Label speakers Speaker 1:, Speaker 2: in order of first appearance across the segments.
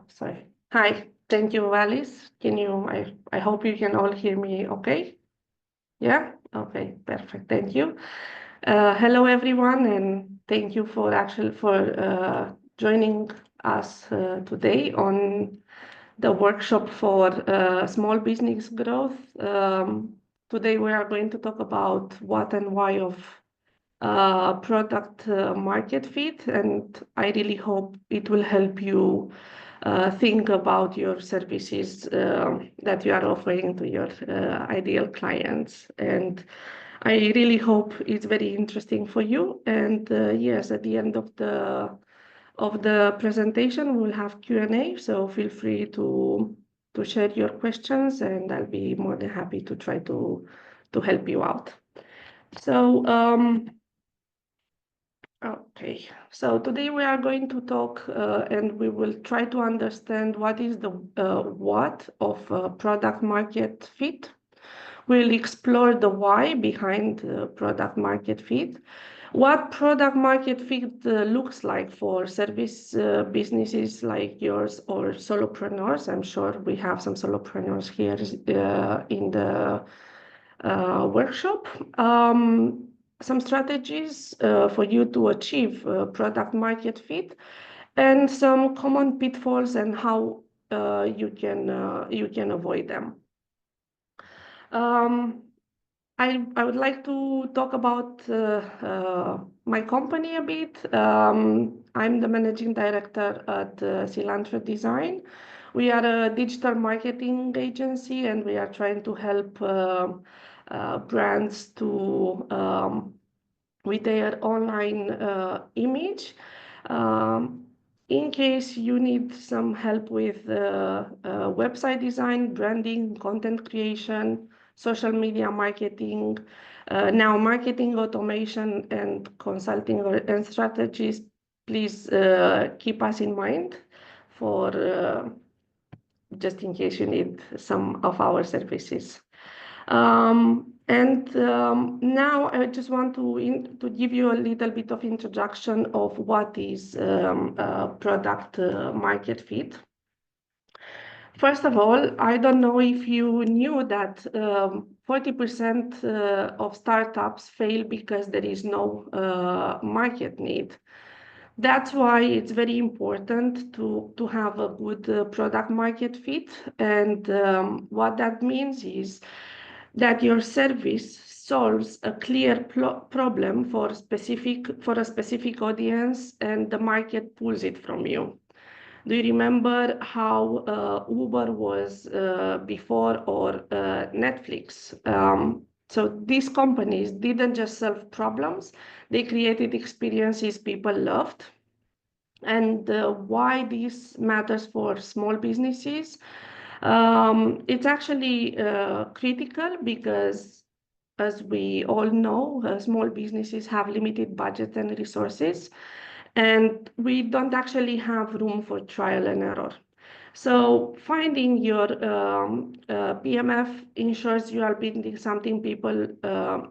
Speaker 1: Sorry. Hi, thank you, Alice. I hope you can all hear me okay? Yeah? Okay, perfect. Thank you. Hello, everyone, and thank you for joining us today on the workshop for small business growth. Today we are going to talk about what and why of product market fit, and I really hope it will help you think about your services that you are offering to your ideal clients. And I really hope it's very interesting for you. And yes, at the end of the presentation, we'll have Q&A. So feel free to share your questions, and I'll be more than happy to try to help you out. So okay, so today we are going to talk and we will try to understand what is the what of product market fit. We'll explore the why behind product market fit, what product market fit looks like for service businesses like yours or solopreneurs. I'm sure we have some solopreneurs here in the workshop. Some strategies for you to achieve product market fit, and some common pitfalls and how you can avoid them. I would like to talk about my company a bit. I'm the managing director at Cilantro Design. We are a digital marketing agency, and we are trying to help brands with their online image. In case you need some help with website design, branding, content creation, social media marketing, now marketing automation and consulting and strategies, please keep us in mind for just in case you need some of our services. Now I just want to give you a little bit of introduction of what is product market fit. First of all, I don't know if you knew that 40% of startups fail because there is no market need. That's why it's very important to have a good product market fit. And what that means is that your service solves a clear problem for a specific audience, and the market pulls it from you. Do you remember how Uber was before, or Netflix? So these companies didn't just solve problems, they created experiences people loved. And why this matters for small businesses? It's actually critical because, as we all know, small businesses have limited budget and resources, and we don't actually have room for trial and error. So finding your PMF ensures you are building something people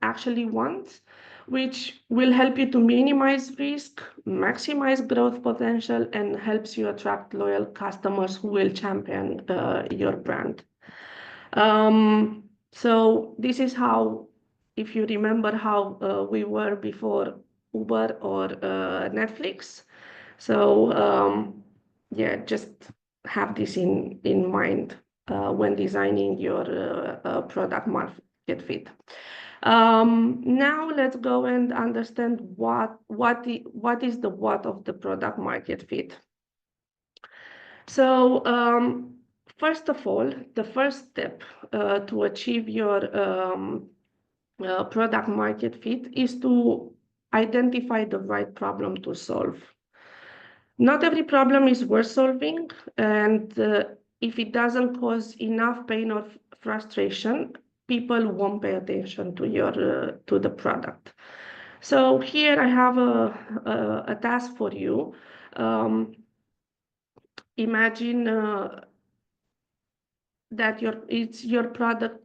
Speaker 1: actually want, which will help you to minimize risk, maximize growth potential, and helps you attract loyal customers who will champion your brand. So this is how, if you remember how we were before Uber or Netflix. So yeah, just have this in mind when designing your product market fit. Now let's go and understand what is the what of the product market fit. So first of all, the first step to achieve your product market fit is to identify the right problem to solve. Not every problem is worth solving, and if it doesn't cause enough pain or frustration, people won't pay attention to the product. So here I have a task for you. Imagine that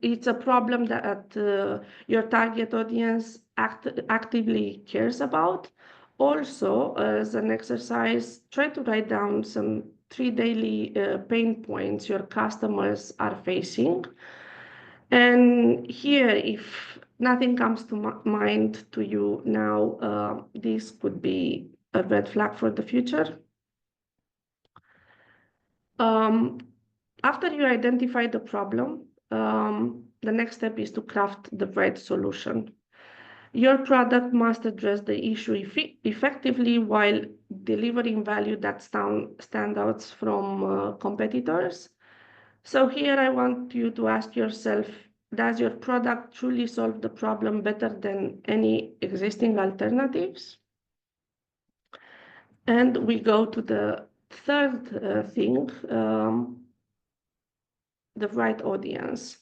Speaker 1: it's a problem that your target audience actively cares about. Also, as an exercise, try to write down some three daily pain points your customers are facing. And here, if nothing comes to mind to you now, this could be a red flag for the future. After you identify the problem, the next step is to craft the right solution. Your product must address the issue effectively while delivering value that stand out from competitors. So here I want you to ask yourself, does your product truly solve the problem better than any existing alternatives? And we go to the third thing, the right audience.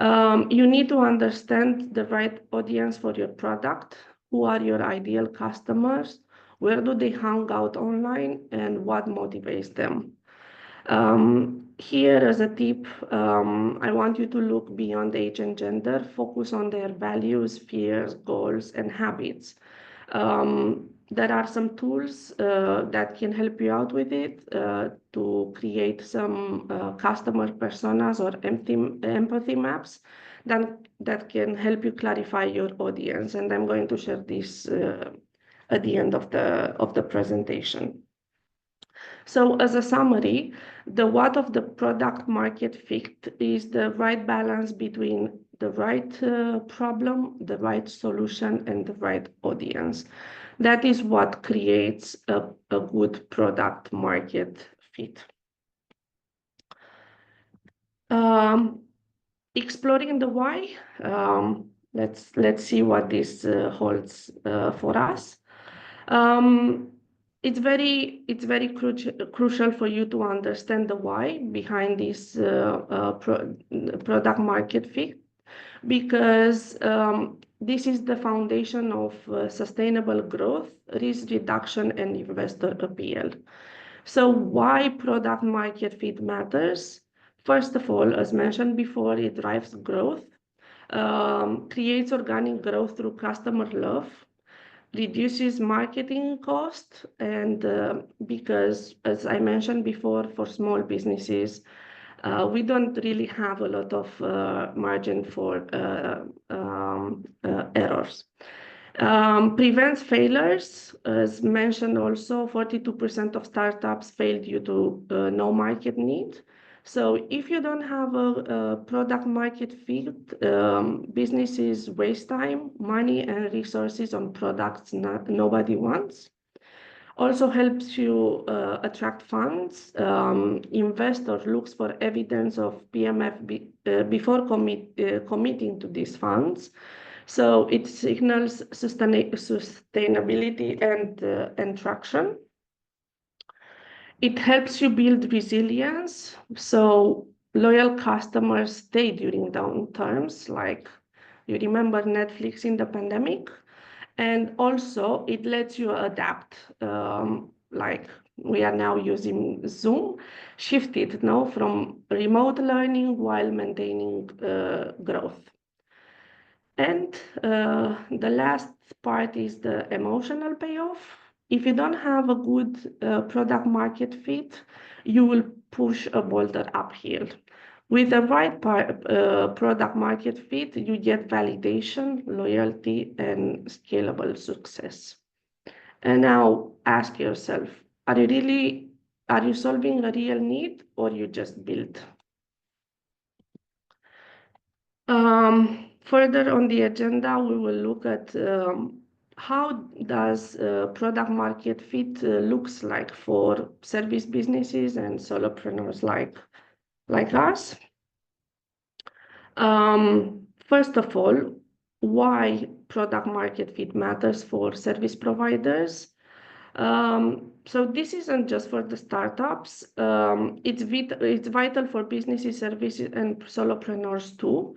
Speaker 1: You need to understand the right audience for your product. Who are your ideal customers? Where do they hang out online, and what motivates them? Here, as a tip, I want you to look beyond age and gender, focus on their values, fears, goals, and habits. There are some tools that can help you out with it to create some customer personas or empathy maps that can help you clarify your audience. And I'm going to share this at the end of the presentation. So as a summary, the what of the product market fit is the right balance between the right problem, the right solution, and the right audience. That is what creates a good product market fit. Exploring the why, let's see what this holds for us. It's very crucial for you to understand the why behind this product market fit, because this is the foundation of sustainable growth, risk reduction, and investor appeal. So why product market fit matters? First of all, as mentioned before, it drives growth, creates organic growth through customer love, reduces marketing cost, and because, as I mentioned before, for small businesses, we don't really have a lot of margin for errors. Prevents failures, as mentioned also, 42% of startups fail due to no market need. So if you don't have a product market fit, businesses waste time, money, and resources on products nobody wants. Also helps you attract funds. Investor looks for evidence of PMF before committing to these funds. So it signals sustainability and traction. It helps you build resilience. So loyal customers stay during downturns, like you remember Netflix in the pandemic. And also it lets you adapt, like we are now using Zoom, shifted now from remote learning while maintaining growth. And the last part is the emotional payoff. If you don't have a good product market fit, you will push a boulder uphill. With the right product market fit, you get validation, loyalty, and scalable success. And now ask yourself, are you solving a real need, or you just build? Further on the agenda, we will look at how does product market fit looks like for service businesses and solopreneurs like us. First of all, why product market fit matters for service providers. So this isn't just for the startups. It's vital for businesses, services, and solopreneurs too,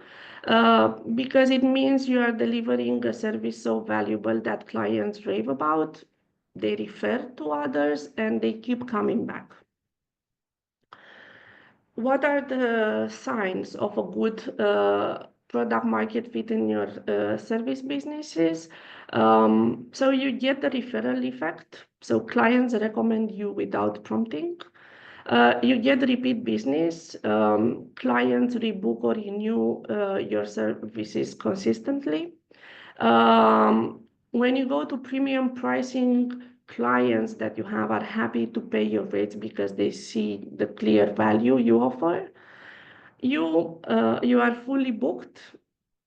Speaker 1: because it means you are delivering a service so valuable that clients rave about, they refer to others, and they keep coming back. What are the signs of a good product market fit in your service businesses? So you get the referral effect. So clients recommend you without prompting. You get repeat business. Clients rebook or renew your services consistently. When you go to premium pricing, clients that you have are happy to pay your rates because they see the clear value you offer. You are fully booked.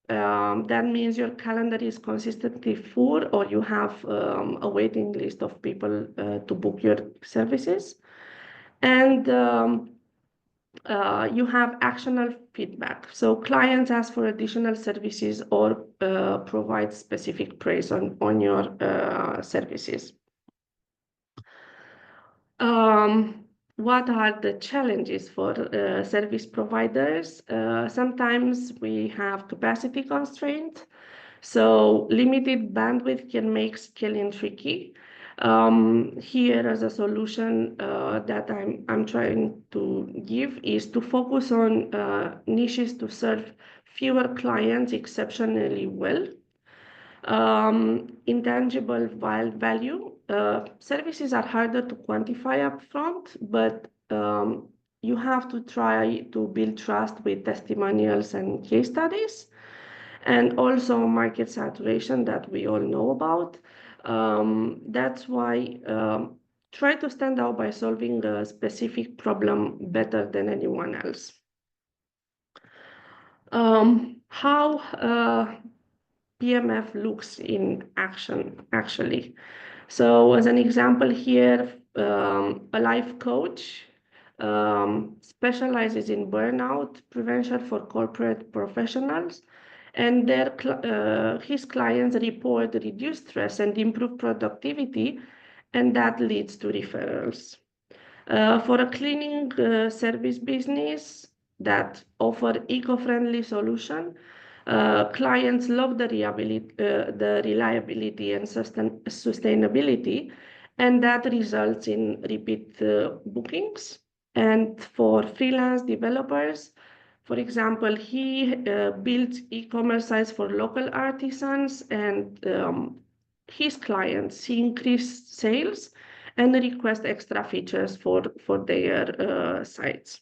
Speaker 1: That means your calendar is consistently full, or you have a waiting list of people to book your services. And you have actionable feedback. So clients ask for additional services or provide specific praise on your services. What are the challenges for service providers? Sometimes we have capacity constraints. So limited bandwidth can make scaling tricky. Here as a solution that I'm trying to give is to focus on niches to serve fewer clients exceptionally well. Intangible value. Services are harder to quantify upfront, but you have to try to build trust with testimonials and case studies, and also market saturation that we all know about. That's why try to stand out by solving a specific problem better than anyone else. How PMF looks in action, actually. So as an example here, a life coach specializes in burnout prevention for corporate professionals, and his clients report reduced stress and improved productivity, and that leads to referrals. For a cleaning service business that offer eco-friendly solution, clients love the reliability and sustainability, and that results in repeat bookings. And for freelance developers, for example, he builds e-commerce sites for local artisans, and his clients see increased sales and request extra features for their sites.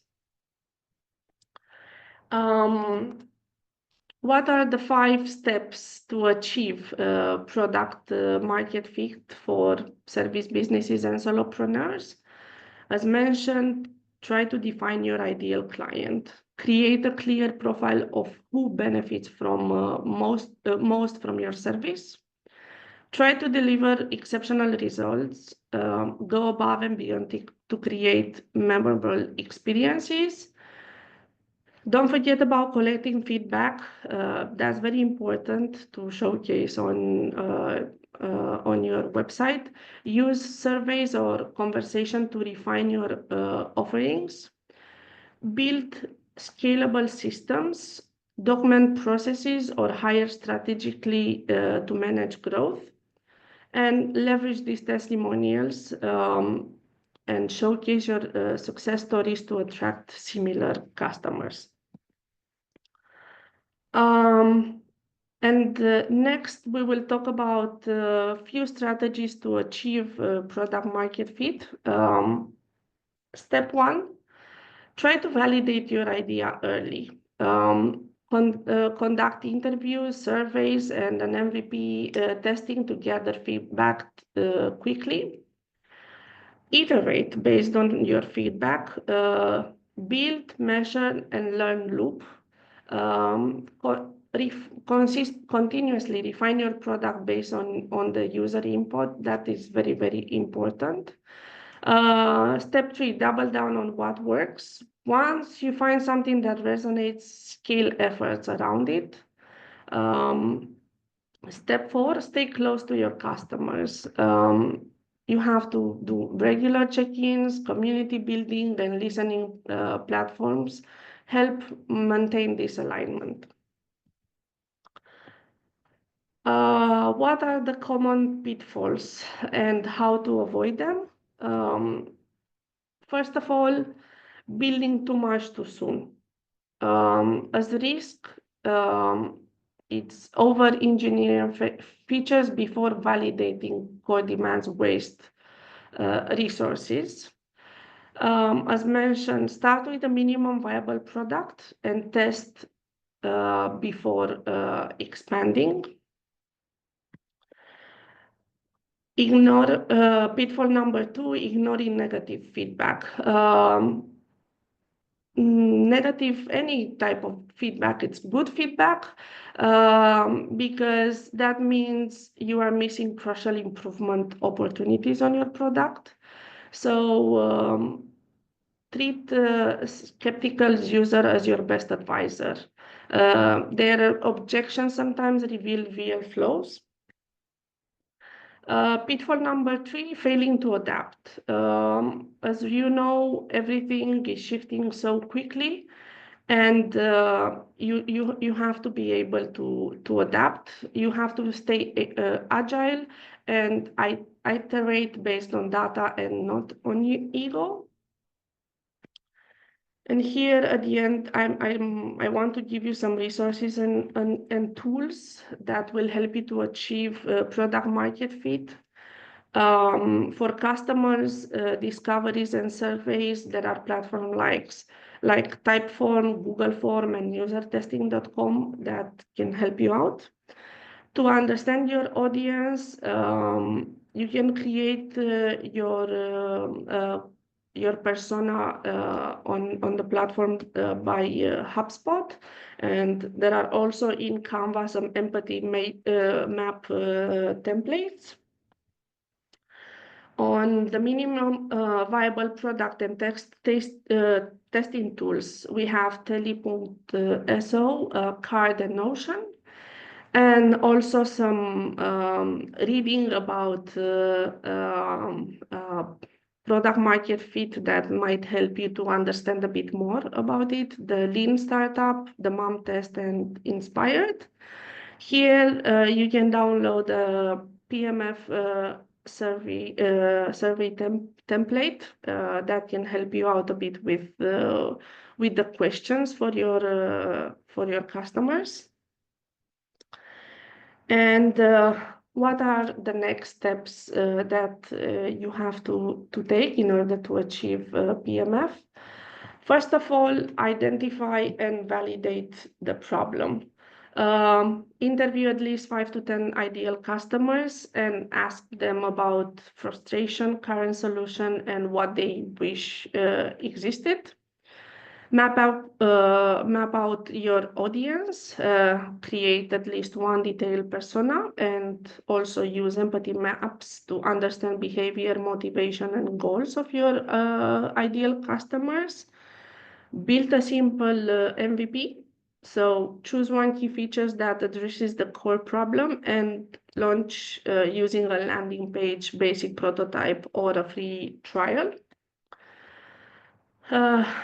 Speaker 1: What are the 5 steps to achieve product market fit for service businesses and solopreneurs? As mentioned, try to define your ideal client. Create a clear profile of who benefits from most from your service. Try to deliver exceptional results. Go above and beyond to create memorable experiences. Don't forget about collecting feedback. That's very important to showcase on your website. Use surveys or conversation to refine your offerings. Build scalable systems. Document processes or hire strategically to manage growth. And leverage these testimonials and showcase your success stories to attract similar customers. Next, we will talk about a few strategies to achieve product market fit. Step 1, try to validate your idea early. Conduct interviews, surveys, and an MVP testing to gather feedback quickly. Iterate based on your feedback. Build, measure, and learn loop. Continuously refine your product based on the user input. That is very, very important. Step 3, double down on what works. Once you find something that resonates, scale efforts around it. Step 4, stay close to your customers. You have to do regular check-ins, community building, and listening platforms help maintain this alignment. What are the common pitfalls and how to avoid them? First of all, building too much too soon. As a risk, it's over-engineering features before validating core demands waste resources. As mentioned, start with a minimum viable product and test before expanding. Ignore pitfall number 2, ignoring negative feedback. Negative, any type of feedback, it's good feedback, because that means you are missing crucial improvement opportunities on your product. So treat skeptical user as your best advisor. Their objections sometimes reveal real flaws. Pitfall number 3, failing to adapt. As you know, everything is shifting so quickly, and you have to be able to adapt. You have to stay agile and iterate based on data and not on ego. And here at the end, I want to give you some resources and tools that will help you to achieve product market fit. For customers, discoveries and surveys, there are platforms like Typeform, Google Form, and usertesting.com that can help you out. To understand your audience, you can create your persona on the platform by HubSpot, and there are also in Canva some empathy map templates. On the minimum viable product and testing tools, we have Tele.so, Card, and Notion, and also some reading about product market fit that might help you to understand a bit more about it. The Lean Startup, the Mom Test, and Inspired. Here you can download a PMF survey template that can help you out a bit with the questions for your customers. And what are the next steps that you have to take in order to achieve PMF? First of all, identify and validate the problem. Interview at least 5 to 10 ideal customers and ask them about frustration, current solution, and what they wish existed. Map out your audience, create at least one detailed persona, and also use empathy maps to understand behavior, motivation, and goals of your ideal customers. Build a simple MVP. So choose one key features that addresses the core problem and launch using a landing page, basic prototype, or a free trial.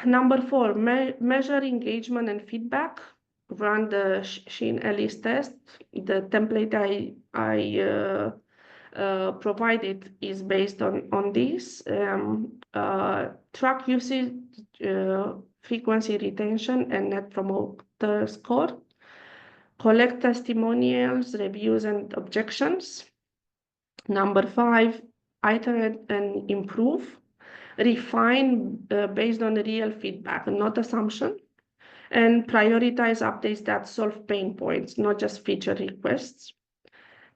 Speaker 1: Number 4, measure engagement and feedback. Run the Sheen Ellis test. The template I provided is based on this. Track usage, frequency, retention, and net promoter score. Collect testimonials, reviews, and objections. Number 5, iterate and improve. Refine based on real feedback, not assumption. And prioritize updates that solve pain points, not just feature requests.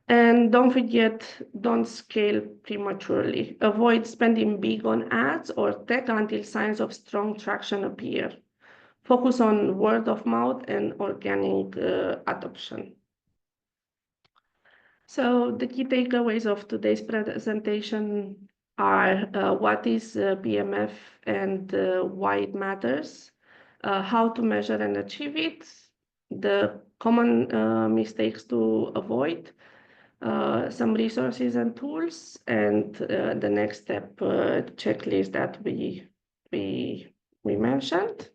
Speaker 1: And don't forget, don't scale prematurely. Avoid spending big on ads or tech until signs of strong traction appear. Focus on word of mouth and organic adoption. So the key takeaways of today's presentation are what is PMF and why it matters, how to measure and achieve it, the common mistakes to avoid, some resources and tools, and the next step checklist that we mentioned.